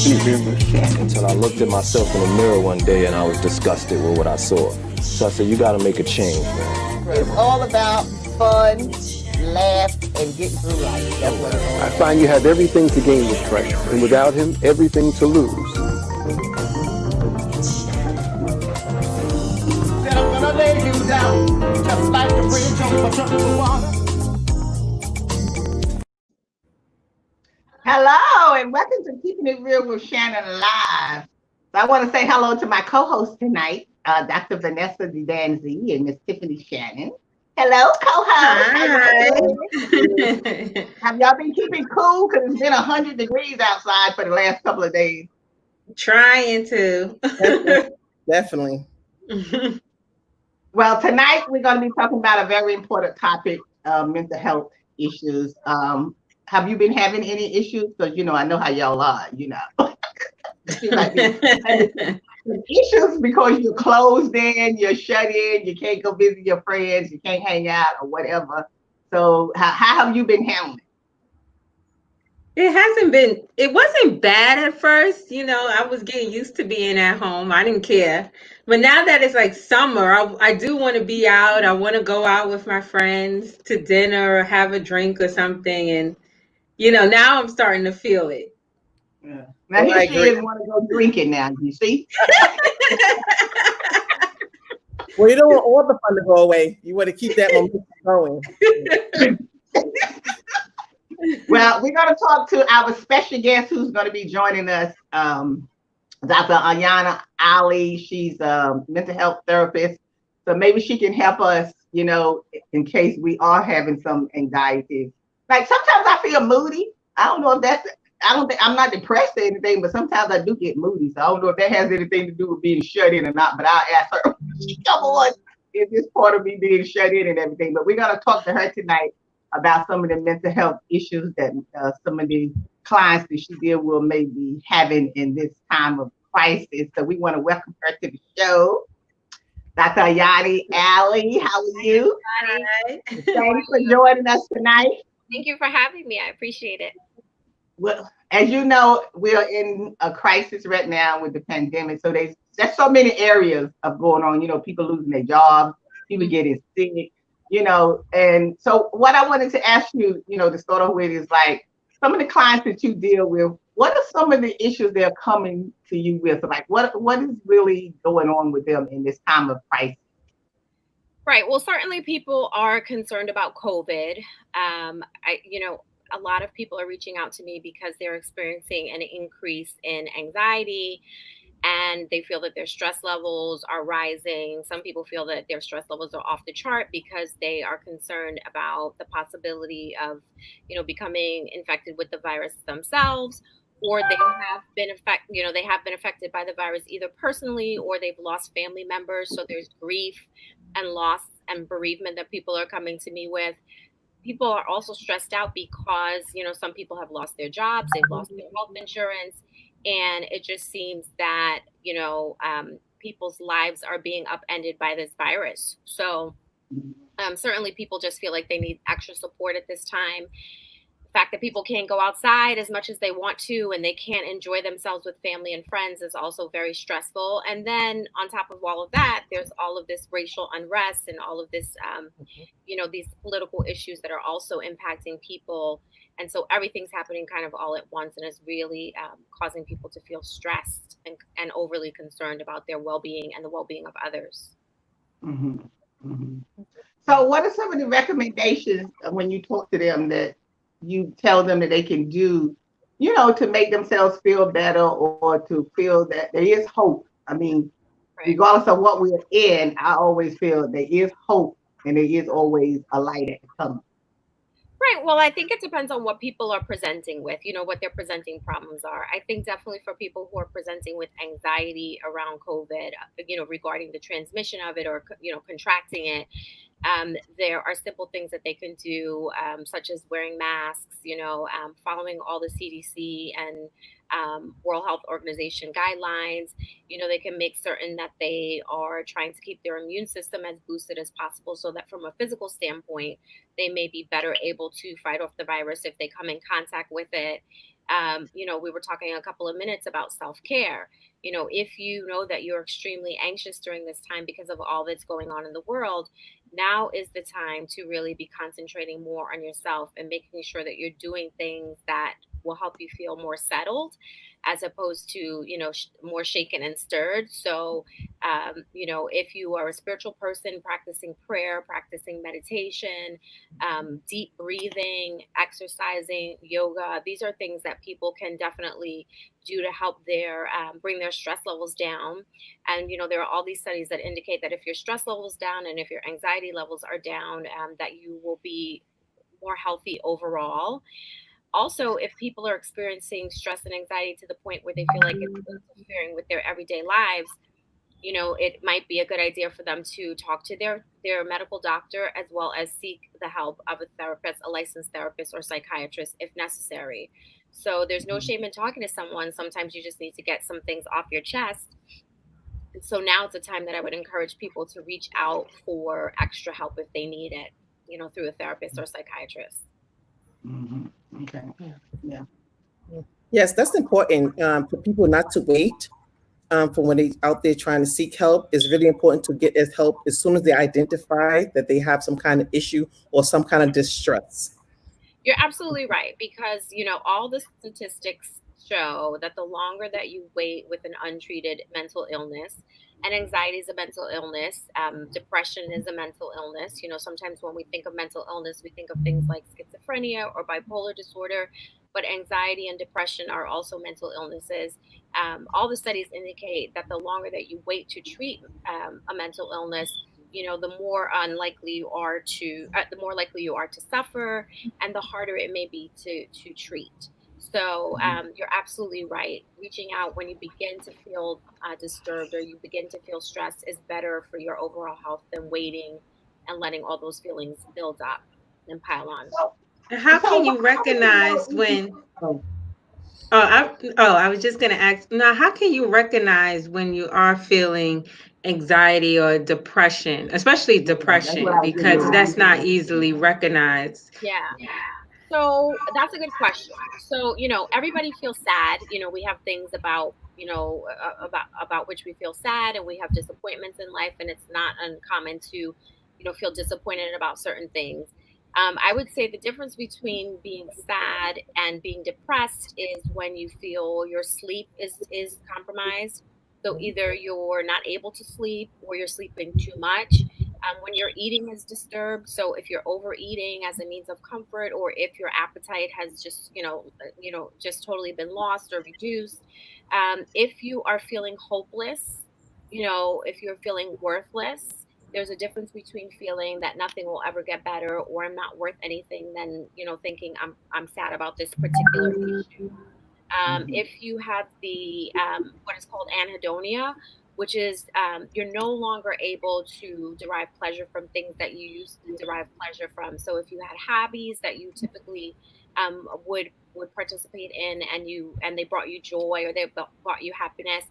Keeping it real with Shannon. Until I looked at myself in the mirror one day and I was disgusted with what I saw. So I said, you got to make a change, man. It's all about fun, laugh, and getting through life. That's what it is. I find you have everything to gain with Christ, and without him, everything to lose. Said I'm gonna lay you down, just like a bridge over troubled water. Hello, and welcome to Keeping It Real with Shannon Live. So I want to say hello to my co-host tonight, Dr. Vanessa DeDanzi and Miss Tiffany Shannon. Hello, co-host. Hi. Have y'all been keeping cool? Because it's been 100 degrees outside for the last couple of days. Trying to. Definitely. Well, tonight we're going to be talking about a very important topic, mental health issues. Have you been having any issues? Because, I know how y'all are, You might be having issues because you're closed in, you're shut in, you can't go visit your friends, you can't hang out or whatever. So how have you been handling it? It wasn't bad at first. I was getting used to being at home. I didn't care. But now that it's like summer, I do want to be out. I want to go out with my friends to dinner or have a drink or something. And, now I'm starting to feel it. Yeah. Now here she is want to go drinking now, you see? Well, you don't want all the fun to go away. You want to keep that momentum going. Well, we're going to talk to our special guest who's going to be joining us, Dr. Ayana Ali. She's a mental health therapist. So maybe she can help us, in case we are having some anxiety. Like sometimes I feel moody. I don't know if I'm not depressed or anything, but sometimes I do get moody. So I don't know if that has anything to do with being shut in or not, but I'll ask her, come on, is this part of me being shut in and everything? But we're going to talk to her tonight about some of the mental health issues that some of the clients that she deals with may be having in this time of crisis. So we want to welcome her to the show. Dr. Ayani Ali, how are you? Hi. Thanks for joining us tonight. Thank you for having me. I appreciate it. Well, as you know, we're in a crisis right now with the pandemic. So there's so many areas of going on, people losing their jobs, people getting sick, and so what I wanted to ask you, to start off with is like some of the clients that you deal with, what are some of the issues they're coming to you with? Like what is really going on with them in this time of crisis? Right. Well, certainly people are concerned about COVID. A lot of people are reaching out to me because they're experiencing an increase in anxiety and they feel that their stress levels are rising. Some people feel that their stress levels are off the chart because they are concerned about the possibility of, becoming infected with the virus themselves, or they have been affected by the virus either personally or they've lost family members. So there's grief and loss and bereavement that people are coming to me with. People are also stressed out because, some people have lost their jobs, they've lost their health insurance, and it just seems that, people's lives are being upended by this virus. So certainly people just feel like they need extra support at this time. The fact that people can't go outside as much as they want to and they can't enjoy themselves with family and friends is also very stressful. And then on top of all of that, there's all of this racial unrest and all of this, these political issues that are also impacting people. And so everything's happening kind of all at once and is really causing people to feel stressed and overly concerned about their well-being and the well-being of others. Mm-hmm. Mm-hmm. So what are some of the recommendations when you talk to them that you tell them that they can do, to make themselves feel better or to feel that there is hope? I mean, right. Regardless of what we're in, I always feel there is hope and there is always a light at the tunnel. Right. Well, I think it depends on what people are presenting with, what their presenting problems are. I think definitely for people who are presenting with anxiety around COVID, regarding the transmission of it or, contracting it, there are simple things that they can do, such as wearing masks, following all the CDC and World Health Organization guidelines. They can make certain that they are trying to keep their immune system as boosted as possible so that from a physical standpoint, they may be better able to fight off the virus if they come in contact with it. We were talking a couple of minutes about self-care. If you know that you're extremely anxious during this time because of all that's going on in the world, now is the time to really be concentrating more on yourself and making sure that you're doing things that will help you feel more settled, as opposed to, more shaken and stirred. So, if you are a spiritual person, practicing prayer, practicing meditation, deep breathing, exercising, yoga, these are things that people can definitely do to help their bring their stress levels down. And there are all these studies that indicate that if your stress levels down and if your anxiety levels are down, that you will be more healthy overall. Also, if people are experiencing stress and anxiety to the point where they feel like it's interfering with their everyday lives, it might be a good idea for them to talk to their medical doctor, as well as seek the help of a therapist, a licensed therapist or psychiatrist if necessary. So there's no shame in talking to someone. Sometimes you just need to get some things off your chest. And so now it's a time that I would encourage people to reach out for extra help if they need it, through a therapist or psychiatrist. Okay. Yeah. Yes, that's important for people not to wait for when they out there trying to seek help. It's really important to get as help as soon as they identify that they have some kind of issue or some kind of distress. You're absolutely right, because all the statistics show that the longer that you wait with an untreated mental illness, and anxiety is a mental illness, depression is a mental illness. Sometimes when we think of mental illness, we think of things like schizophrenia or bipolar disorder, but anxiety and depression are also mental illnesses. All the studies indicate that the longer that you wait to treat a mental illness, the more likely you are to suffer, and the harder it may be to treat. So you're absolutely right. Reaching out when you begin to feel disturbed or you begin to feel stressed is better for your overall health than waiting and letting all those feelings build up and pile on. How can you recognize when? I was just gonna ask. Now, how can you recognize when you are feeling anxiety or depression, especially depression, because that's not easily recognized? Yeah. So that's a good question. So, everybody feels sad. We have things about which we feel sad, and we have disappointments in life, and it's not uncommon to, feel disappointed about certain things. I would say the difference between being sad and being depressed is when you feel your sleep is compromised. So either you're not able to sleep or you're sleeping too much. When your eating is disturbed, so if you're overeating as a means of comfort, or if your appetite has just just totally been lost or reduced, if you are feeling hopeless, if you're feeling worthless, there's a difference between feeling that nothing will ever get better or I'm not worth anything than thinking I'm sad about this particular issue. If you have the what is called anhedonia, which is you're no longer able to derive pleasure from things that you used to derive pleasure from. So if you had hobbies that you typically would participate in, and they brought you joy, or they brought you happiness,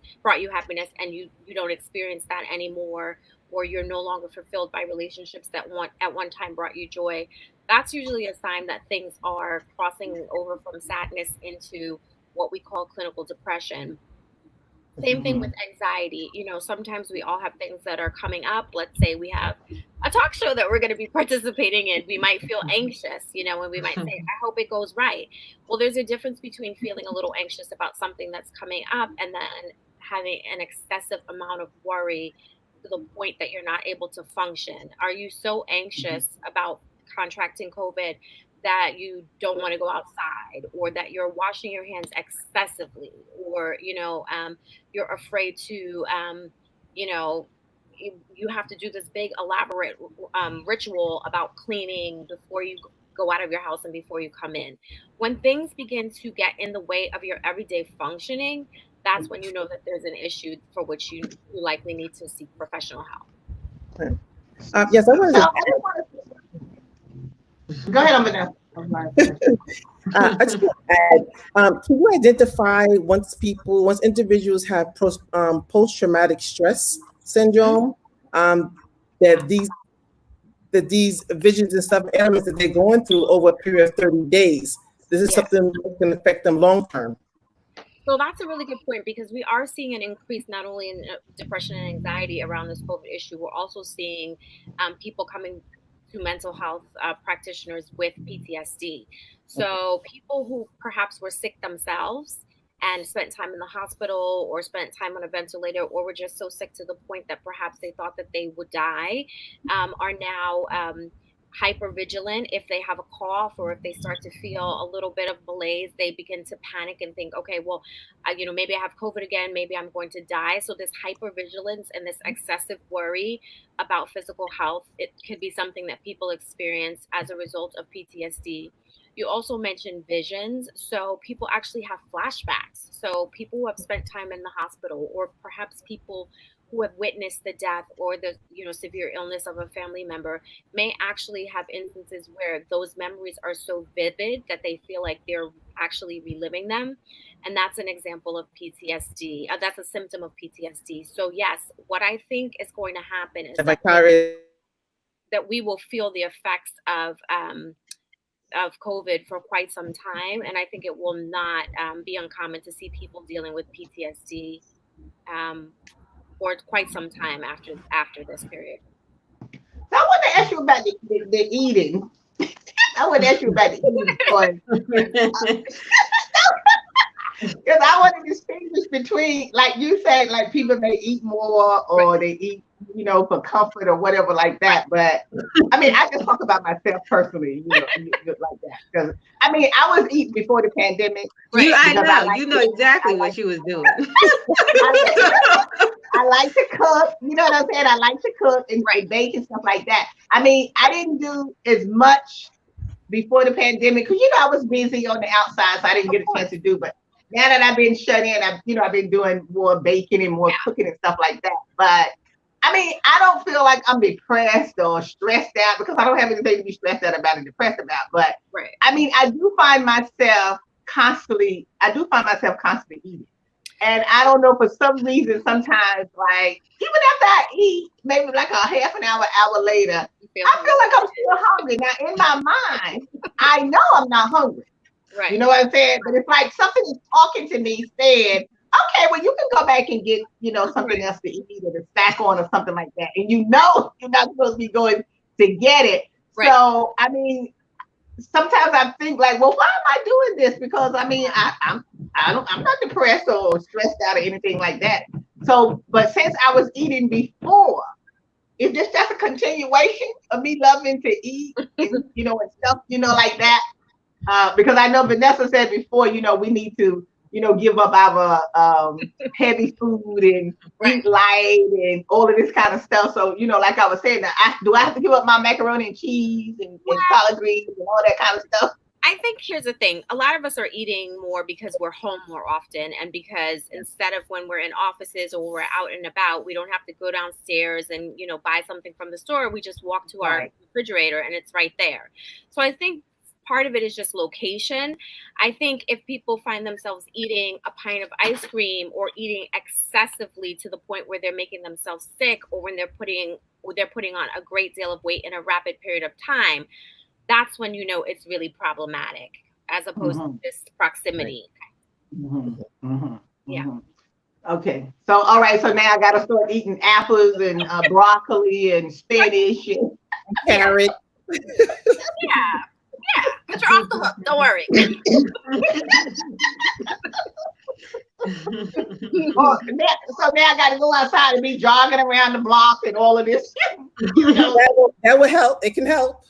and you don't experience that anymore, or you're no longer fulfilled by relationships that at one time brought you joy, that's usually a sign that things are crossing over from sadness into what we call clinical depression. Same thing with anxiety. Sometimes we all have things that are coming up. Let's say we have a talk show that we're going to be participating in. We might feel anxious, and we might say, I hope it goes right. Well, there's a difference between feeling a little anxious about something that's coming up and then having an excessive amount of worry to the point that you're not able to function. Are you so anxious about contracting COVID that you don't want to go outside, or that you're washing your hands excessively, or you're afraid to you have to do this big elaborate ritual about cleaning before you go out of your house and before you come in? When things begin to get in the way of your everyday functioning, that's when you know that there's an issue for which you likely need to seek professional help. Yes, I wanted to. Go ahead, Vanessa. I just want to add, can you identify once individuals have post-traumatic stress syndrome, that these visions and stuff, elements that they're going through over a period of 30 days, this is Yes. something that can affect them long term. So that's a really good point, because we are seeing an increase not only in depression and anxiety around this COVID issue, we're also seeing people coming to mental health practitioners with PTSD. So people who perhaps were sick themselves and spent time in the hospital or spent time on a ventilator, or were just so sick to the point that perhaps they thought that they would die, are now hyper vigilant. If they have a cough or if they start to feel a little bit of malaise, they begin to panic and think, okay, well, maybe I have COVID again, maybe I'm going to die. So this hyper vigilance and this excessive worry about physical health, it could be something that people experience as a result of PTSD. You also mentioned visions. So people actually have flashbacks. So people who have spent time in the hospital, or perhaps people who have witnessed the death or the severe illness of a family member, may actually have instances where those memories are so vivid that they feel like they're actually reliving them. And that's an example of PTSD. That's a symptom of PTSD. So yes, what I think is going to happen is that we will feel the effects of COVID for quite some time. And I think it will not be uncommon to see people dealing with PTSD for quite some time after this period. So I want to ask you about the eating. I want to ask you about the eating. Because I want to distinguish between, like you said, like people may eat more or they eat, for comfort or whatever like that. But I mean, I just talk about myself personally, like that. Because I mean, I was eating before the pandemic. I know, you know exactly what you was doing. I like to cook, you know what I'm saying? I like to cook and bake and stuff like that. I mean, I didn't do as much before the pandemic because, I was busy on the outside, so I didn't get a chance to do. But now that I've been shut in, I've been doing more baking and more cooking and stuff like that. But I mean, I don't feel like I'm depressed or stressed out because I don't have anything to be stressed out about and depressed about. But I mean, I do find myself constantly eating. And I don't know, for some reason, sometimes, like, even after I eat, maybe like a half an hour later, I feel like I'm still hungry. Now, in my mind, I know I'm not hungry. Right. You know what I'm saying? But it's like something is talking to me saying, okay, well, you can go back and get, something else to eat or to snack on or something like that. And you're not supposed to be going to get it. Right. So, I mean, sometimes I think like, well, why am I doing this? Because I mean, I'm not depressed or stressed out or anything like that. So, but since I was eating before, is this just a continuation of me loving to eat and, and stuff, like that? Because I know Vanessa said before, we need to, give up our heavy food and eat light and all of this kind of stuff. So, like I was saying, do I have to give up my macaroni and cheese and collard greens and all that kind of stuff? I think here's the thing. A lot of us are eating more because we're home more often, and because instead of when we're in offices or we're out and about, we don't have to go downstairs and, buy something from the store. We just walk to our refrigerator and it's right there. So I think part of it is just location. I think if people find themselves eating a pint of ice cream or eating excessively to the point where they're making themselves sick, or when they're putting on a great deal of weight in a rapid period of time, that's when it's really problematic, as opposed to this proximity. Yeah. Okay. So all right. So now I got to start eating apples and broccoli and spinach and carrot. Yeah. But you're off the hook. Don't worry. So now I got to go outside and be jogging around the block and all of this. That will help. It can help.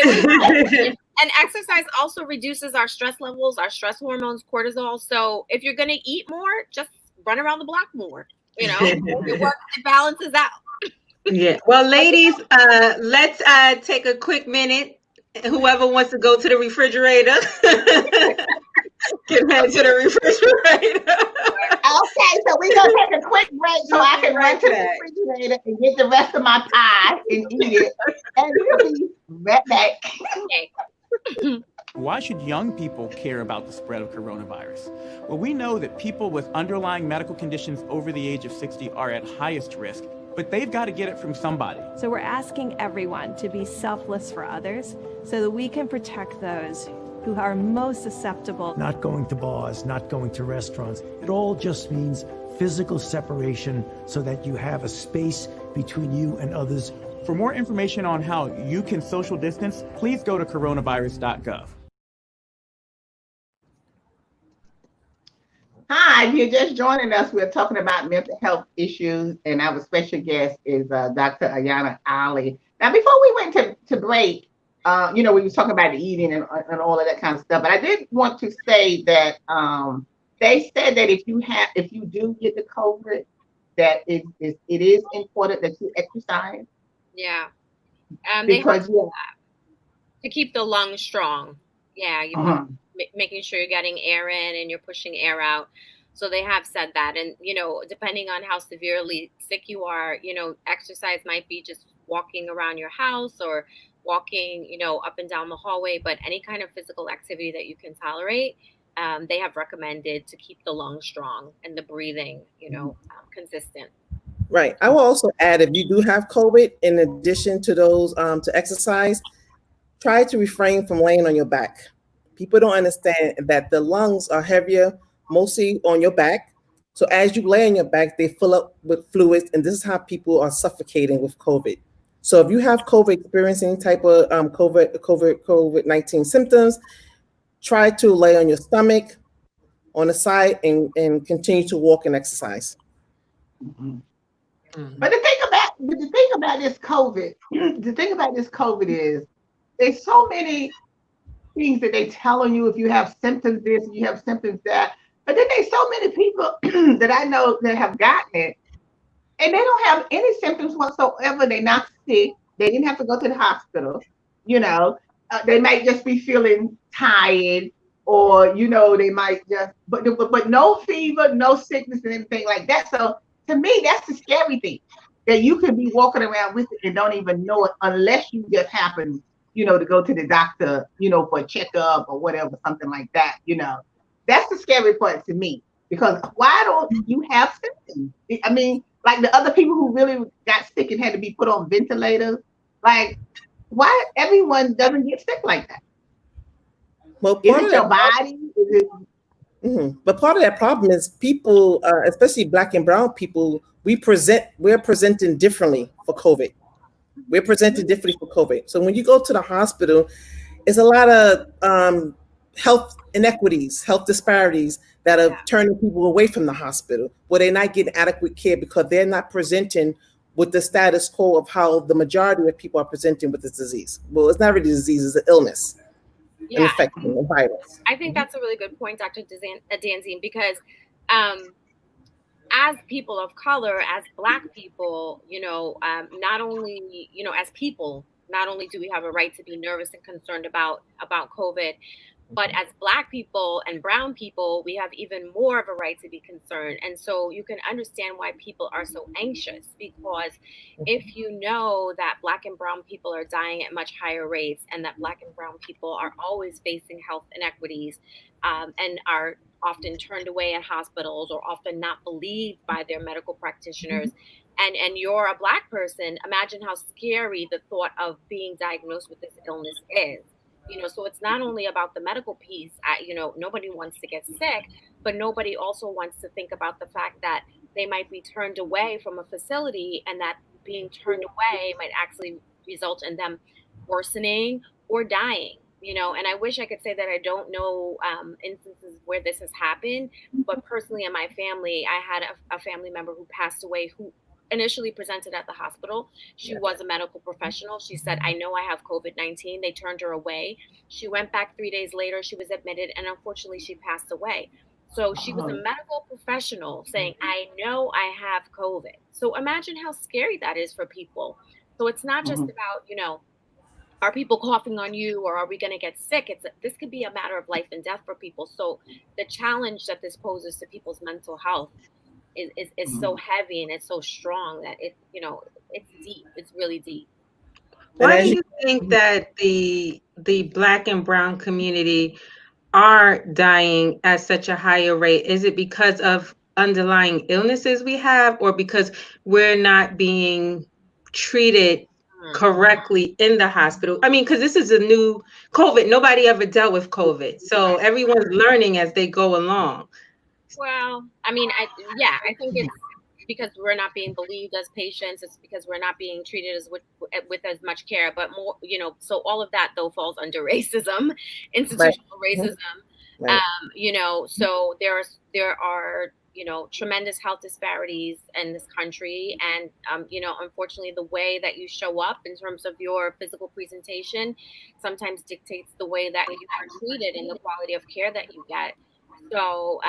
And exercise also reduces our stress levels, our stress hormones, cortisol. So if you're going to eat more, just run around the block more. It balances out. Yeah. Well, ladies, let's take a quick minute. Whoever wants to go to the refrigerator can head to the refrigerator. Okay, so we're going to take a quick break so I can run to the refrigerator and get the rest of my pie and eat it. And we'll be right back. Why should young people care about the spread of coronavirus? Well, we know that people with underlying medical conditions over the age of 60 are at highest risk, but they've got to get it from somebody. So we're asking everyone to be selfless for others so that we can protect those who are most susceptible. Not going to bars, not going to restaurants. It all just means physical separation so that you have a space between you and others. For more information on how you can social distance, please go to coronavirus.gov. Hi, if you're just joining us, we're talking about mental health issues, and our special guest is Dr. Ayana Ali. Now, before we went to break, we were talking about the eating and all of that kind of stuff, but I did want to say that they said that if you do get the COVID, that it is important that you exercise. Yeah. Because to keep the lungs strong. Yeah, making sure you're getting air in and you're pushing air out. So they have said that. And, depending on how severely sick you are, exercise might be just walking around your house or walking, up and down the hallway. But any kind of physical activity that you can tolerate, they have recommended to keep the lungs strong and the breathing, consistent. Right. I will also add, if you do have COVID, in addition to those to exercise, try to refrain from laying on your back. People don't understand that the lungs are heavier, mostly on your back. So as you lay on your back, they fill up with fluids, and this is how people are suffocating with COVID. So if you have COVID, experiencing any type of COVID-19 symptoms, try to lay on your stomach, on the side, and continue to walk and exercise. Mm-hmm. But the thing about this COVID is there's so many things that they telling you if you have symptoms this, you have symptoms that. But then there's so many people that I know that have gotten it, and they don't have any symptoms whatsoever. They're not sick. They didn't have to go to the hospital. They might just be feeling tired, or they might just, but no fever, no sickness, and anything like that. So to me, that's the scary thing, that you could be walking around with it and don't even know it unless you just happen, to go to the doctor, for a checkup or whatever, something like that. That's the scary part to me, because why don't you have symptoms? I mean, like the other people who really got sick and had to be put on ventilators, like why everyone doesn't get sick like that? Well, is it your body? Is it? Mm-hmm. But part of that problem is people, especially Black and brown people, we're presenting differently for COVID. We're presented differently for COVID. So when you go to the hospital, it's a lot of health inequities, health disparities that are turning people away from the hospital, where they're not getting adequate care because they're not presenting with the status quo of how the majority of people are presenting with this disease. Well, it's not really a disease, it's an illness. Yeah, infecting, a virus. I think that's a really good point, Dr. Danzine, because as people of color, as Black people, not only, as people, not only do we have a right to be nervous and concerned about COVID, but as Black people and brown people, we have even more of a right to be concerned. And so you can understand why people are so anxious, because if you know that Black and brown people are dying at much higher rates, and that Black and brown people are always facing health inequities and are often turned away at hospitals or often not believed by their medical practitioners, and you're a Black person, imagine how scary the thought of being diagnosed with this illness is. So it's not only about the medical piece. Nobody wants to get sick, but nobody also wants to think about the fact that they might be turned away from a facility, and that being turned away might actually result in them worsening or dying. And I wish I could say that I don't know instances where this has happened, but personally in my family, I had a family member who passed away who initially presented at the hospital. She was a medical professional. She said, I know I have COVID-19. They turned her away. She went back 3 days later. She was admitted, and unfortunately she passed away. So she was a medical professional saying, I know I have COVID. So imagine how scary that is for people. So it's not just about, are people coughing on you, or are we going to get sick? This could be a matter of life and death for people. So the challenge that this poses to people's mental health is so heavy, and it's so strong that it's deep. It's really deep. Why do you think that the Black and brown community are dying at such a higher rate? Is it because of underlying illnesses we have, or because we're not being treated correctly in the hospital. I mean, because this is a new COVID. Nobody ever dealt with COVID. So everyone's learning as they go along. Well, I mean, I think it's because we're not being believed as patients. It's because we're not being treated as with as much care, but more, so all of that though falls under racism, institutional racism. Right. So there are tremendous health disparities in this country, and unfortunately the way that you show up in terms of your physical presentation sometimes dictates the way that you are treated and the quality of care that you get. So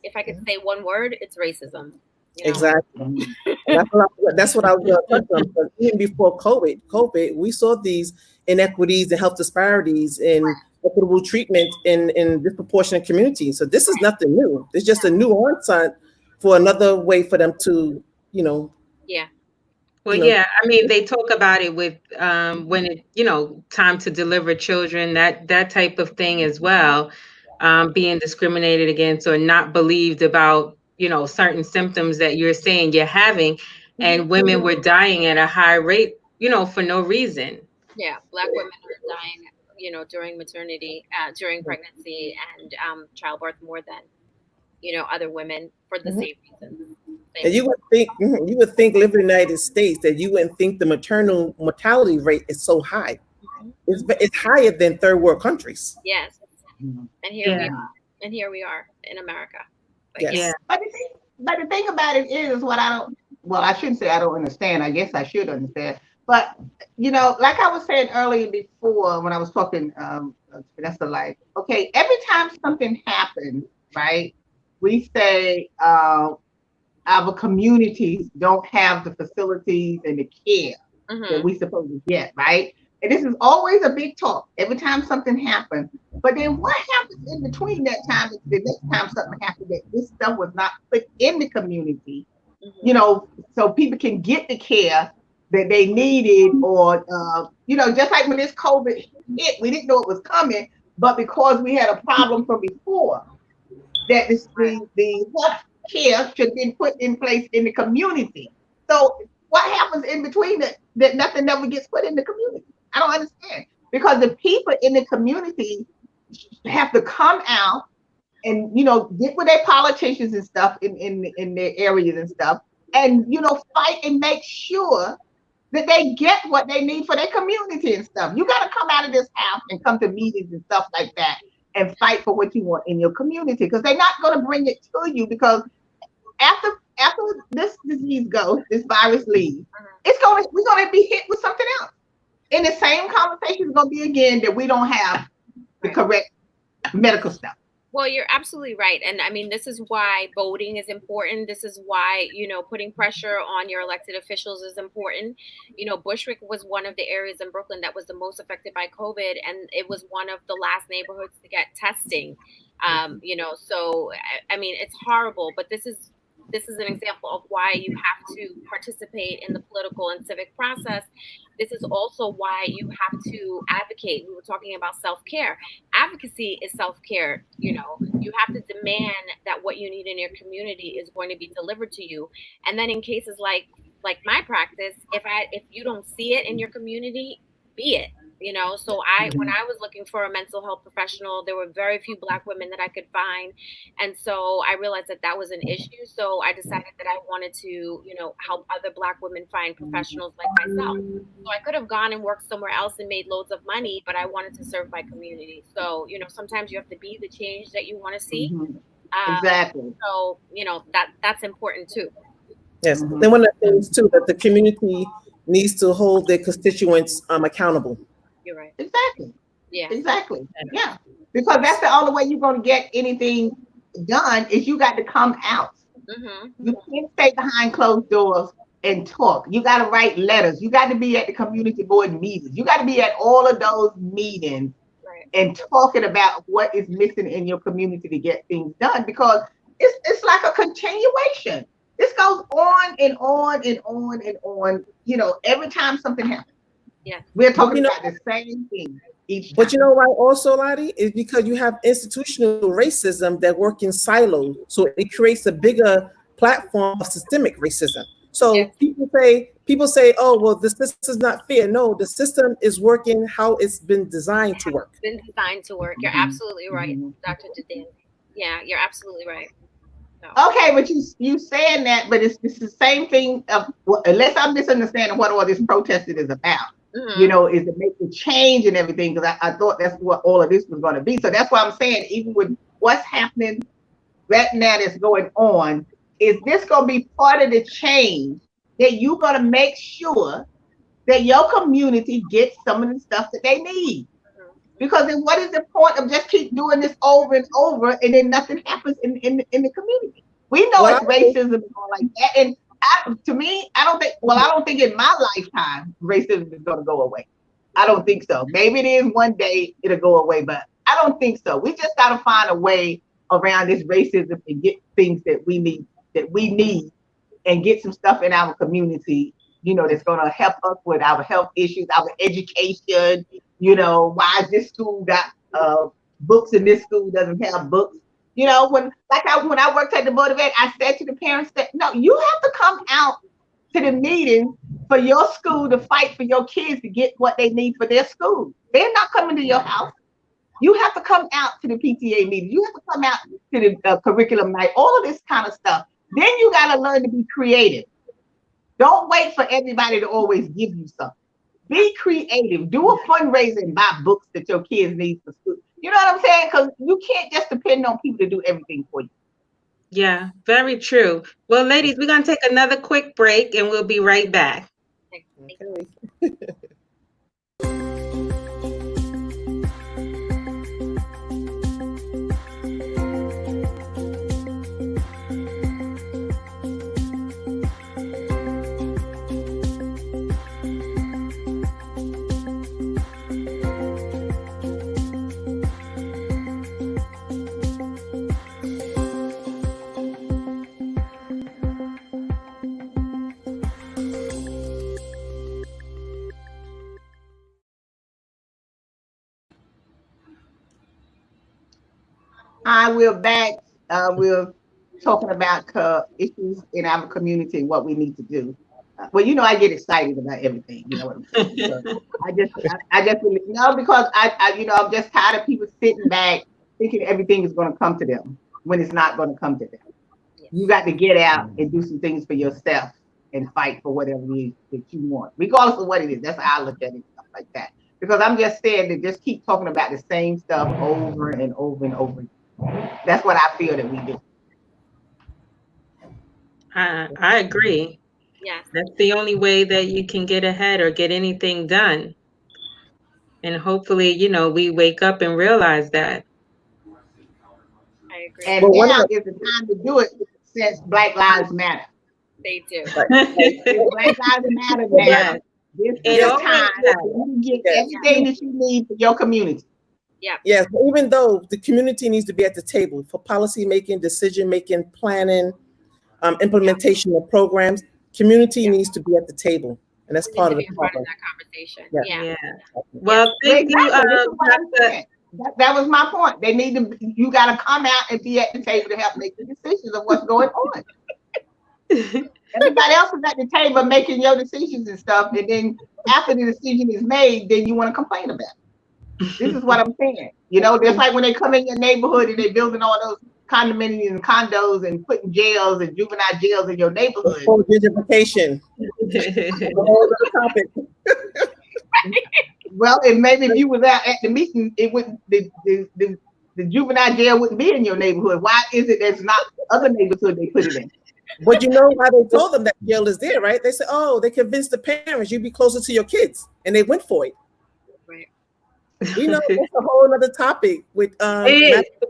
if I could say one word, it's racism. Exactly. That's what I was going to touch on. Because even before COVID, we saw these inequities and health disparities in equitable treatment in disproportionate communities. So this is nothing new. It's just a nuance for another way for them to, Yeah. Well, yeah, I mean, they talk about it with when it, time to deliver children, that type of thing as well, being discriminated against or not believed about, certain symptoms that you're saying you're having, and women were dying at a high rate, for no reason. Yeah, Black women are dying, during maternity, during pregnancy and childbirth more than, other women for the same reasons. And you would think living in the United States that you wouldn't think the maternal mortality rate is so high. It's higher than third world countries. Yes, and here we are in America. Yes. Yeah. But the thing about it is I shouldn't say I don't understand. I guess I should understand. But, like I was saying earlier before when I was talking, Vanessa, like, okay, every time something happens, right, we say our communities don't have the facilities and the care that we supposed to get, right? And this is always a big talk every time something happens. But then what happens in between that time, the next time something happens that this stuff was not put in the community, so people can get the care that they needed, or just like when this COVID hit, we didn't know it was coming, but because we had a problem from before, that the health care should have been put in place in the community. So what happens in between that nothing never gets put in the community? I don't understand, because the people in the community have to come out and get with their politicians and stuff in their areas and stuff, and fight and make sure that they get what they need for their community and stuff. You got to come out of this house and come to meetings and stuff like that and fight for what you want in your community, because they're not going to bring it to you, because after this disease goes, this virus leaves, we're going to be hit with something else. And the same conversation is going to be again that we don't have the correct medical stuff. Well, you're absolutely right. And I mean, this is why voting is important. This is why, putting pressure on your elected officials is important. Bushwick was one of the areas in Brooklyn that was the most affected by COVID. And it was one of the last neighborhoods to get testing. So, I mean, it's horrible, but this is an example of why you have to participate in the political and civic process. This is also why you have to advocate. We were talking about self-care. Advocacy is self-care. You have to demand that what you need in your community is going to be delivered to you. And then in cases like my practice, if you don't see it in your community, be it. So when I was looking for a mental health professional, there were very few Black women that I could find. And so I realized that was an issue. So I decided that I wanted to, help other Black women find professionals like myself. So I could have gone and worked somewhere else and made loads of money, but I wanted to serve my community. So, sometimes you have to be the change that you want to see. Exactly. So, that's important too. Yes. Then one of the things too, that the community needs to hold their constituents accountable. You're right. Exactly. Yeah. Exactly. Yeah. Because that's the only way you're going to get anything done is you got to come out. You can't stay behind closed doors and talk. You got to write letters. You got to be at the community board meetings. You got to be at all of those meetings and talking about what is missing in your community to get things done, because it's like a continuation. This goes on and on and on and on, every time something happens. Yeah. We're talking about the same thing each time. But you know why also, Lottie, is because you have institutional racism that work in silos. So it creates a bigger platform of systemic racism. So people people say, oh, well, this is not fair. No, the system is working how it's been designed to work. Been designed to work. You're absolutely right, Dr. Jadan. Yeah, you're absolutely right. So. Okay, but you saying that, but it's the same thing. Unless I'm misunderstanding what all this protesting is about. You know, is to make the change and everything, because I thought that's what all of this was going to be. So that's why I'm saying, even with what's happening right now that's going on, is this going to be part of the change that you're going to make sure that your community gets some of the stuff that they need? Because then what is the point of just keep doing this over and over and then nothing happens in the community? We know it's racism and all like that. And to me, I don't think in my lifetime racism is going to go away. I don't think so. Maybe it is one day it'll go away, but I don't think so. We just got to find a way around this racism and get things that we need and get some stuff in our community, you know, that's going to help us with our health issues, our education. You know, why is this school got books and this school doesn't have books? You know, when I worked at the Board of Ed, I said to the parents that, no, you have to come out to the meeting for your school to fight for your kids to get what they need for their school. They're not coming to your house. You have to come out to the PTA meeting. You have to come out to the curriculum night, all of this kind of stuff. Then you got to learn to be creative. Don't wait for everybody to always give you something. Be creative. Do a fundraiser and buy books that your kids need for school. You know what I'm saying? Because you can't just depend on people to do everything for you. Yeah, very true. Well, ladies, we're going to take another quick break and we'll be right back. Okay. We're back. We're talking about issues in our community and what we need to do. Well, you know, I get excited about everything. You know what I'm saying? So I just really, because I you know, I'm just tired of people sitting back thinking everything is going to come to them when it's not going to come to them. You got to get out and do some things for yourself and fight for whatever it is that you want, regardless of what it is. That's how I look at it, stuff like that. Because I'm just saying that just keep talking about the same stuff over and over and over. That's what I feel that we do. I agree. Yes. That's the only way that you can get ahead or get anything done. And hopefully, you know, we wake up and realize that. I agree. And now is the time to do it since Black Lives Matter. They do. Black Lives Matter now. Yes. This is the time you get everything that you need for your community. Yeah. Yes, even though the community needs to be at the table for policy making, decision making, planning, implementation of programs, community needs to be at the table, and that's part of the problem. That conversation. Yeah. Well, thank you. That was my point. They need to. You got to come out and be at the table to help make the decisions of what's going on. Everybody else is at the table making your decisions and stuff, and then after the decision is made, then you want to complain about it. This is what I'm saying. You know, just like when they come in your neighborhood and they're building all those condominiums and condos and putting jails and juvenile jails in your neighborhood. Gentrification. Well, and maybe if you was out at the meeting, it wouldn't. The juvenile jail wouldn't be in your neighborhood. Why is it there's not other neighborhood they put it in? But you know why they told them that jail is there, right? They said, "Oh, they convinced the parents you'd be closer to your kids," and they went for it. You know, that's a whole other topic. With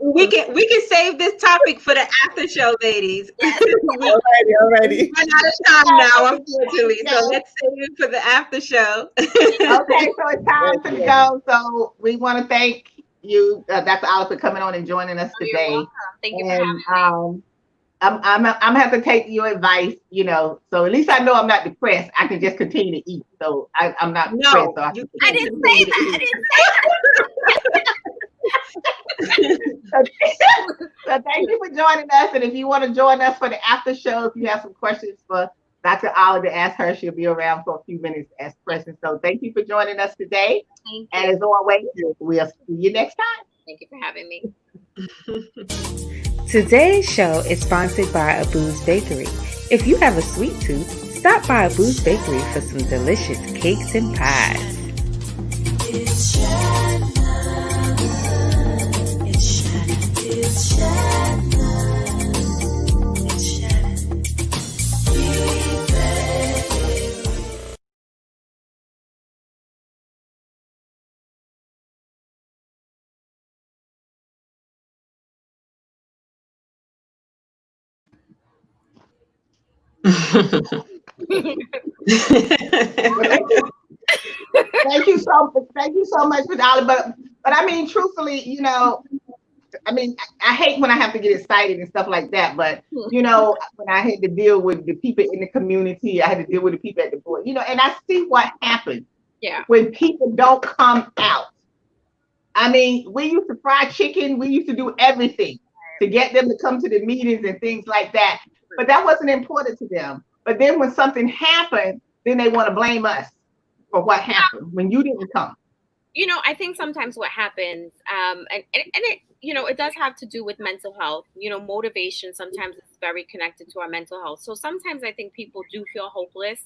we can save this topic for the after show, ladies. Alrighty. We're out of time now, unfortunately. So let's save it for the after show. Okay, so it's time to go. So we want to thank you, Dr. Olive, for coming on and joining us today. You're welcome. Thank you for having me. I'm have to take your advice, you know, so at least I know I'm not depressed. I can just continue to eat. So I'm not depressed. So I didn't say that. So thank you for joining us. And if you want to join us for the after show, if you have some questions for Dr. Oliver asked her, she'll be around for a few minutes to ask questions. So thank you for joining us today. Thank you. And as always, we'll see you next time. Thank you for having me. Today's show is sponsored by Abu's Bakery. If you have a sweet tooth, stop by Abu's Bakery for some delicious cakes and pies. It's Shannon. It's Shannon. It's Shannon. It's Shannon. Be ready. Thank you so much, Ms. Oliver. But I mean, truthfully, you know, I mean, I hate when I have to get excited and stuff like that. But you know, when I had to deal with the people in the community, I had to deal with the people at the board. You know, and I see what happens when people don't come out. I mean, we used to fry chicken. We used to do everything to get them to come to the meetings and things like that. But that wasn't important to them. But then when something happened, then they want to blame us for what happened when you didn't come. You know, I think sometimes what happens, and it, you know, it does have to do with mental health. You know, motivation sometimes is very connected to our mental health. So sometimes I think people do feel hopeless,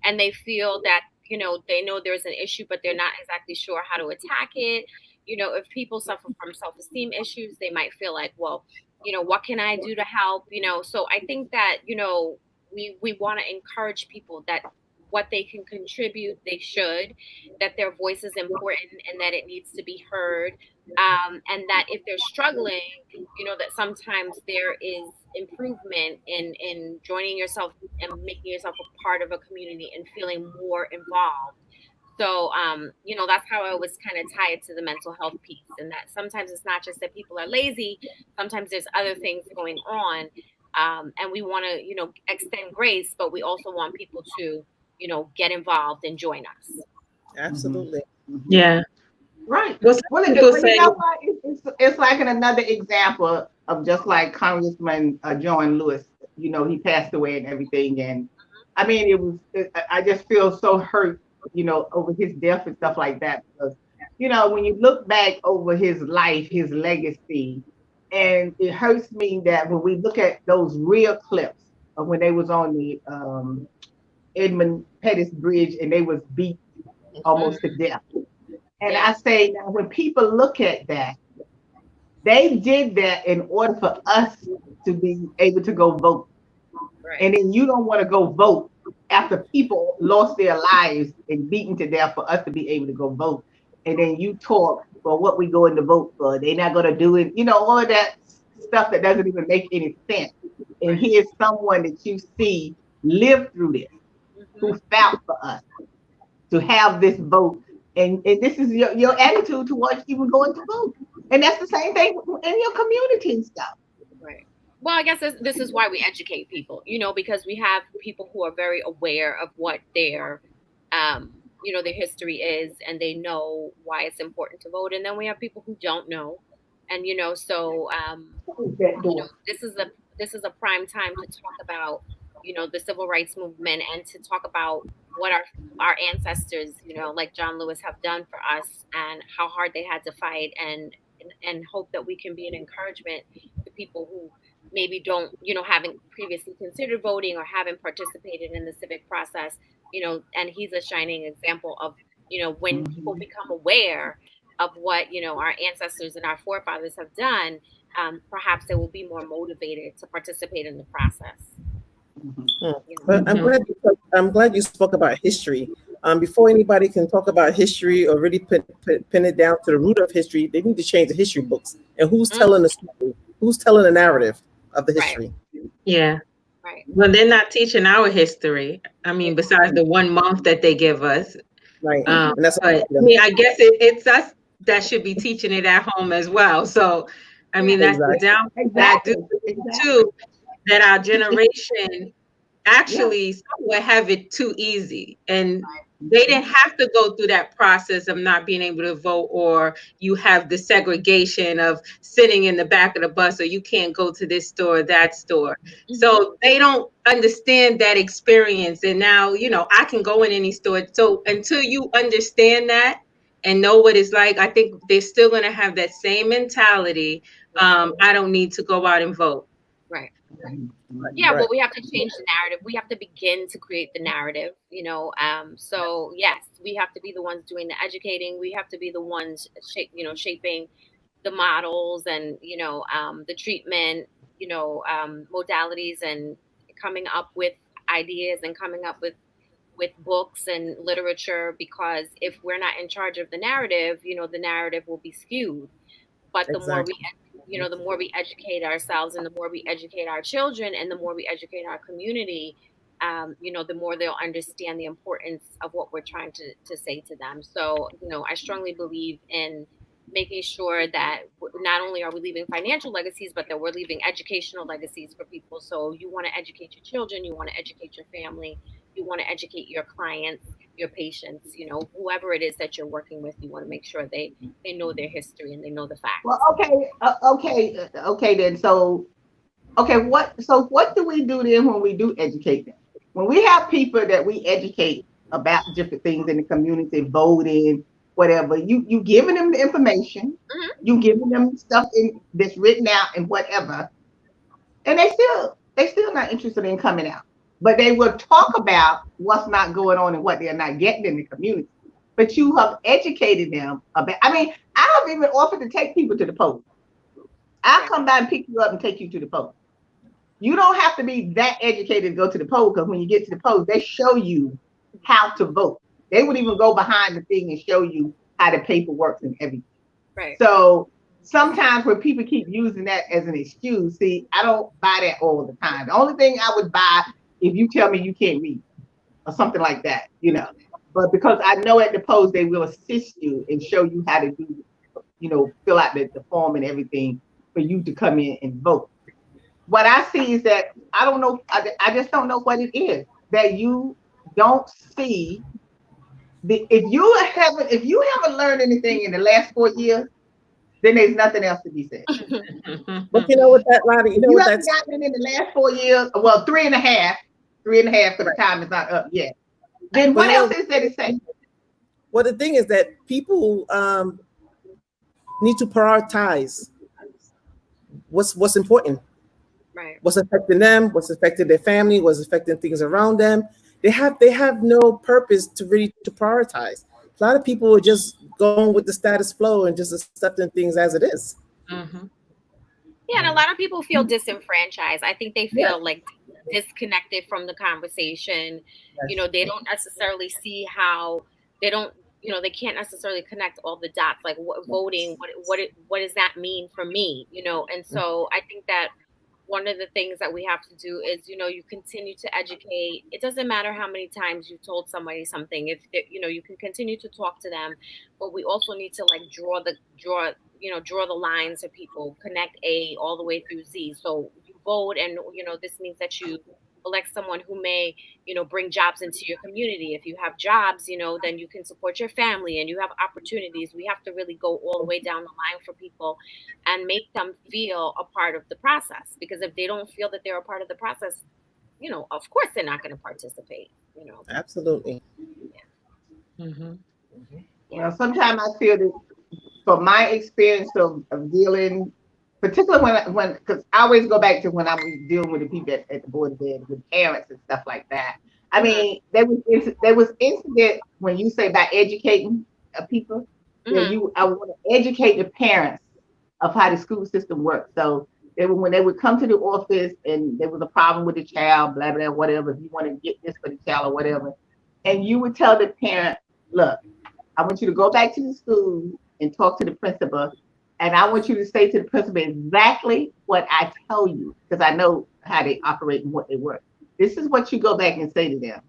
and they feel that, you know, they know there's an issue, but they're not exactly sure how to attack it. You know, if people suffer from self-esteem issues, they might feel like, well, you know, what can I do to help? You know, so I think that, you know, we want to encourage people that what they can contribute, they should, that their voice is important and that it needs to be heard. And that if they're struggling, you know, that sometimes there is improvement in joining yourself and making yourself a part of a community and feeling more involved. So, you know, that's how I always kind of tie it to the mental health piece, and that sometimes it's not just that people are lazy. Sometimes there's other things going on. And we want to, you know, extend grace, but we also want people to, you know, get involved and join us. Absolutely. Yeah. Right. Well, Well, you know what? It's like another example of just like Congressman John Lewis. You know, he passed away and everything, and I mean, I just feel so hurt, you know, over his death and stuff like that. Because, you know, when you look back over his life, his legacy, and it hurts me that when we look at those real clips of when they was on the Edmund Pettus Bridge and they was beat almost to death. And I say now, when people look at that, they did that in order for us to be able to go vote. Right. And then you don't want to go vote after people lost their lives and beaten to death for us to be able to go vote. And then you talk, well, what we going to vote for? They're not going to do it. You know, all of that stuff that doesn't even make any sense. And here's someone that you see live through this, who fought for us to have this vote. And this is your attitude towards even going to vote. And that's the same thing in your community and stuff. Right. Well, I guess this is why we educate people, you know, because we have people who are very aware of what their, you know, their history is, and they know why it's important to vote. And then we have people who don't know. And, you know, so, you know, this is a prime time to talk about, you know, the civil rights movement and to talk about what our ancestors, you know, like John Lewis have done for us and how hard they had to fight, and hope that we can be an encouragement to people who maybe don't, you know, haven't previously considered voting or haven't participated in the civic process, you know, and he's a shining example of, you know, when people become aware of what, you know, our ancestors and our forefathers have done, perhaps they will be more motivated to participate in the process. But I'm glad you spoke about history. Before anybody can talk about history or really pin it down to the root of history, they need to change the history books. And who's telling the story? Who's telling the narrative of the history? Yeah. Right. Well, they're not teaching our history. I mean, besides the 1 month that they give us. Right. And that's but, I mean, I guess it's us that should be teaching it at home as well. So, I mean, that's the downfall that I do too, that our generation actually somewhat have it too easy. And They didn't have to go through that process of not being able to vote, or you have the segregation of sitting in the back of the bus, or you can't go to this store or that store. So they don't understand that experience. And now, I can go in any store. So until you understand that and know what it's like, I think they're still going to have that same mentality. I don't need to go out and vote. Right. Yeah, well, we have to change the narrative. We have to begin to create the narrative, so yes, we have to be the ones doing the educating. We have to be the ones shaping the models and the treatment modalities, and coming up with ideas and coming up with books and literature, because if we're not in charge of the narrative, the narrative will be skewed. But the more the more we educate ourselves, and the more we educate our children, and the more we educate our community, the more they'll understand the importance of what we're trying to say to them. So, I strongly believe in making sure that not only are we leaving financial legacies, but that we're leaving educational legacies for people. So you want to educate your children, you want to educate your family, you want to educate your clients, your patients, whoever it is that you're working with. You want to make sure they know their history and they know the facts. Well, okay then. So what do we do then when we do educate them? When we have people that we educate about different things in the community, voting, whatever, you giving them the information, you giving them stuff that's written out and whatever, and they still not interested in coming out. But they will talk about what's not going on and what they're not getting in the community. But you have educated them about. I mean, I have even offered to take people to the polls. I'll come by and pick you up and take you to the polls. You don't have to be that educated to go to the poll, because when you get to the polls, they show you how to vote. They would even go behind the thing and show you how the paper works and everything. Right. So sometimes when people keep using that as an excuse, see, I don't buy that all the time. The only thing I would buy if you tell me you can't read or something like that, But because I know at the polls they will assist you and show you how to do, fill out the form and everything for you to come in and vote. What I see is that I don't know. I just don't know what it is that you don't see. If you haven't learned anything in the last 4 years, then there's nothing else to be said. But you know what that, Lottie, You haven't gotten it in the last 4 years. Well, 3.5, because the time is not up yet. Then what else is there to say? Well, the thing is that people need to prioritize what's important. Right. What's affecting them, what's affecting their family, what's affecting things around them. They have no purpose to really to prioritize. A lot of people are just going with the status flow and just accepting things as it is. Mm-hmm. Yeah, and a lot of people feel disenfranchised. I think they feel like disconnected from the conversation. Yes. They don't necessarily see how they can't necessarily connect all the dots, like voting, what does that mean for me? And so I think that one of the things that we have to do is, you continue to educate. It doesn't matter how many times you told somebody something. If you can continue to talk to them, but we also need to draw the lines of people, connect A all the way through Z. So you vote, and this means that you elect someone who may bring jobs into your community. If you have jobs, then you can support your family and you have opportunities. We have to really go all the way down the line for people and make them feel a part of the process, because if they don't feel that they're a part of the process, of course they're not going to participate. Absolutely. Yeah. Mm-hmm. Well, sometimes I feel that from my experience of dealing, particularly when because I always go back to when I was dealing with the people at the Board of Ed, with parents and stuff like that. I mean, there was incident when you say about educating people. Mm-hmm. I want to educate the parents of how the school system works. So when they would come to the office and there was a problem with the child, blah blah whatever, if you want to get this for the child or whatever, and you would tell the parent, look, I want you to go back to the school and talk to the principal. And I want you to say to the principal exactly what I tell you, because I know how they operate and what they work. This is what you go back and say to them.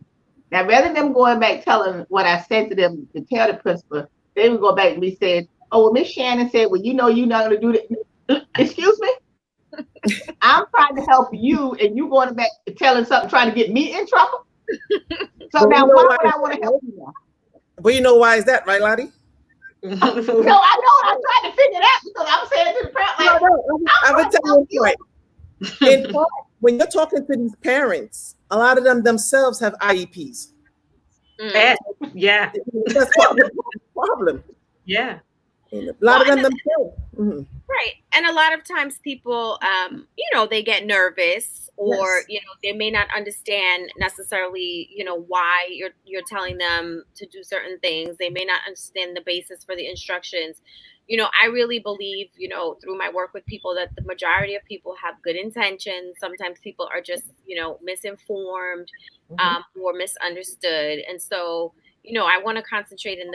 Now, rather than them going back telling what I said to them to tell the principal, they would go back and be said, oh, well, Miss Shannon said, well, you're not going to do that. Excuse me? I'm trying to help you, and you going back telling something, trying to get me in trouble? So now, why would I want to help you now? But you know why is that, right, Lottie? No, I know. I'm trying to figure it out because I'm saying to the parent, like, I would tell you a point. In part, when you're talking to these parents, a lot of them themselves have IEPs. Yeah. That's part of the problem. Yeah. A lot of them themselves. Right. And a lot of times people, they get nervous or, they may not understand necessarily, why you're telling them to do certain things. They may not understand the basis for the instructions. I really believe, through my work with people that the majority of people have good intentions. Sometimes people are just, misinformed or misunderstood. And so, I want to concentrate on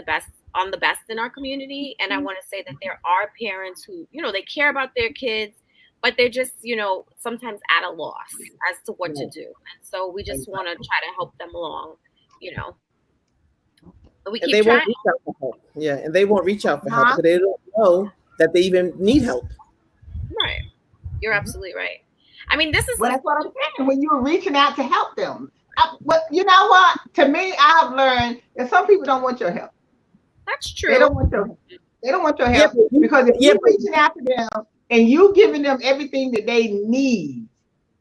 the best in our community. And I want to say that there are parents who, they care about their kids, but they're just, sometimes at a loss as to what to do. And so we just want to try to help them along, But we keep they trying. won't reach out for help. Yeah, and they won't reach out for help because they don't know that they even need help. Right. You're absolutely right. I mean, this is that's what I'm saying. When you're reaching out to help them, but you know what? To me, I've learned that some people don't want your help. That's true. They don't want your help. They don't want your help because if you're reaching out to them and you giving them everything that they need,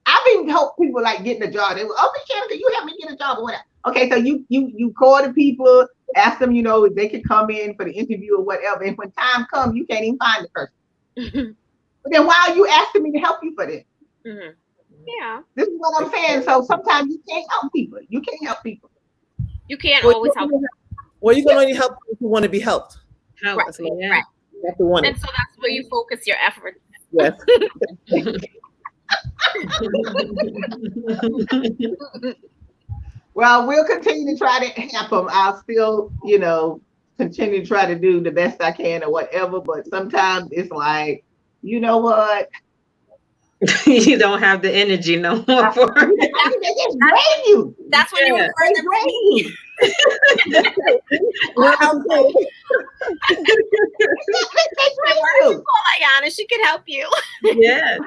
I've been help people like getting a job. They were, Shannon, can you help me get a job or whatever? Okay, so you call the people, ask them, if they could come in for the interview or whatever. And when time comes, you can't even find the person. But then why are you asking me to help you for this? Yeah. This is what I'm saying. So sometimes you can't help people. You can't help people. You can't always help them. Well, you can only help people who want to be helped. Right. Right. That's the one. And so that's where you focus your efforts. Yes. Well, we'll continue to try to help them. I'll still, continue to try to do the best I can or whatever. But sometimes it's like, you know what? You don't have the energy no more for it. They just drain you. That's when you refer them to me. Well, I'm saying, you call Ayana, she can help you. Yes.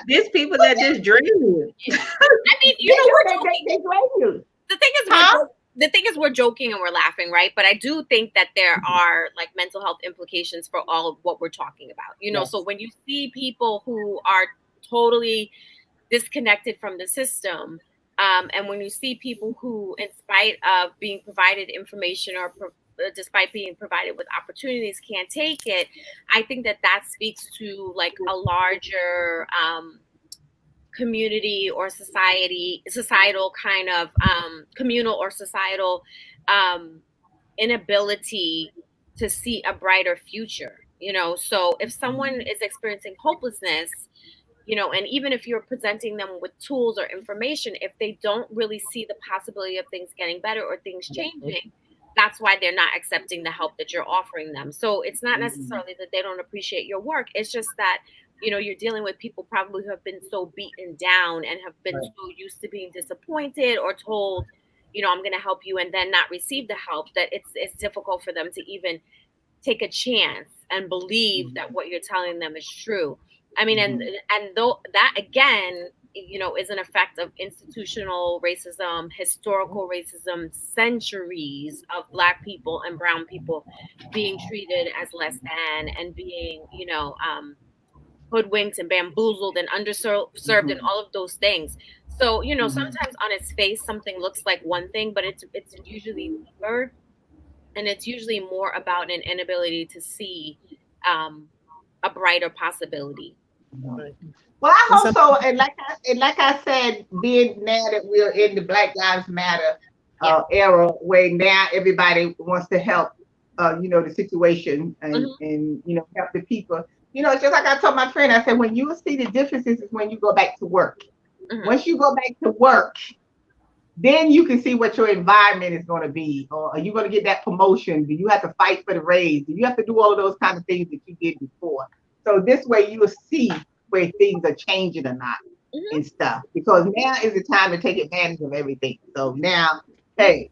There's people that just drain you. I mean, they drain you. The thing is, we're joking and we're laughing, right? But I do think that there are like mental health implications for all of what we're talking about. Yes. So when you see people who are totally disconnected from the system, and when you see people who, in spite of being provided information or despite being provided with opportunities, can't take it, I think that speaks to like a larger community or societal kind of communal or societal inability to see a brighter future. So if someone is experiencing hopelessness, and even if you're presenting them with tools or information, if they don't really see the possibility of things getting better or things changing, that's why they're not accepting the help that you're offering them. So it's not necessarily that they don't appreciate your work. It's just that, you're dealing with people probably who have been so beaten down and have been so used to being disappointed or told, I'm going to help you and then not receive the help, that it's difficult for them to even take a chance and believe that what you're telling them is true. I mean, and though that again, is an effect of institutional racism, historical racism, centuries of Black people and brown people being treated as less than and being, hoodwinked and bamboozled and underserved and all of those things. So, sometimes on its face, something looks like one thing, but it's usually deeper, and it's usually more about an inability to see a brighter possibility. Well, I hope so. And like I said, being now that we're in the Black Lives Matter era, where now everybody wants to help, the situation and help the people. It's just like I told my friend. I said, when you see the differences is when you go back to work. Once you go back to work, then you can see what your environment is going to be. Or are you going to get that promotion? Do you have to fight for the raise? Do you have to do all of those kind of things that you did before? So this way you will see where things are changing or not and stuff. Because now is the time to take advantage of everything. So now, hey,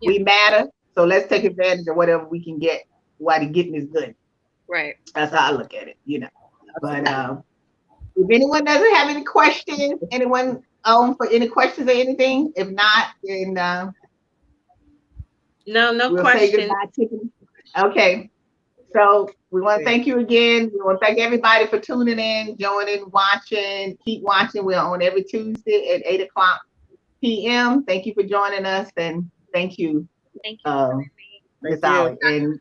we matter. So let's take advantage of whatever we can get while the getting is good. Right. That's how I look at it, But if anyone doesn't have any questions, anyone for any questions or anything? If not, then No we'll say question. goodbye, Tiffany. Okay. So we want to thank you again. We want to thank everybody for tuning in, joining, watching. Keep watching. We're on every Tuesday at 8:00 p.m. Thank you for joining us, and thank you. Thank you. Miss Ali. And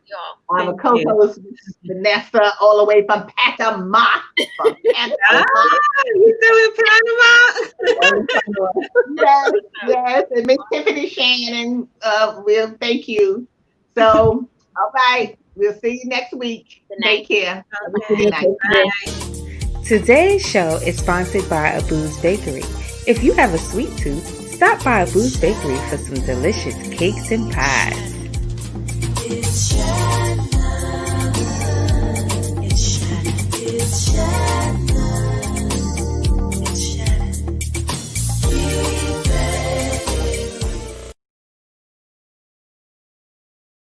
I'm a Thank co-host, Vanessa, all the way from Panama. From Panama. You still in Panama? Yes. And Miss Tiffany Shannon, we'll thank you. So, all right. We'll see you next week. Take care. Okay. Good night. Bye. Today's show is sponsored by Abu's Bakery. If you have a sweet tooth, stop by Abu's Bakery for some delicious cakes and pies.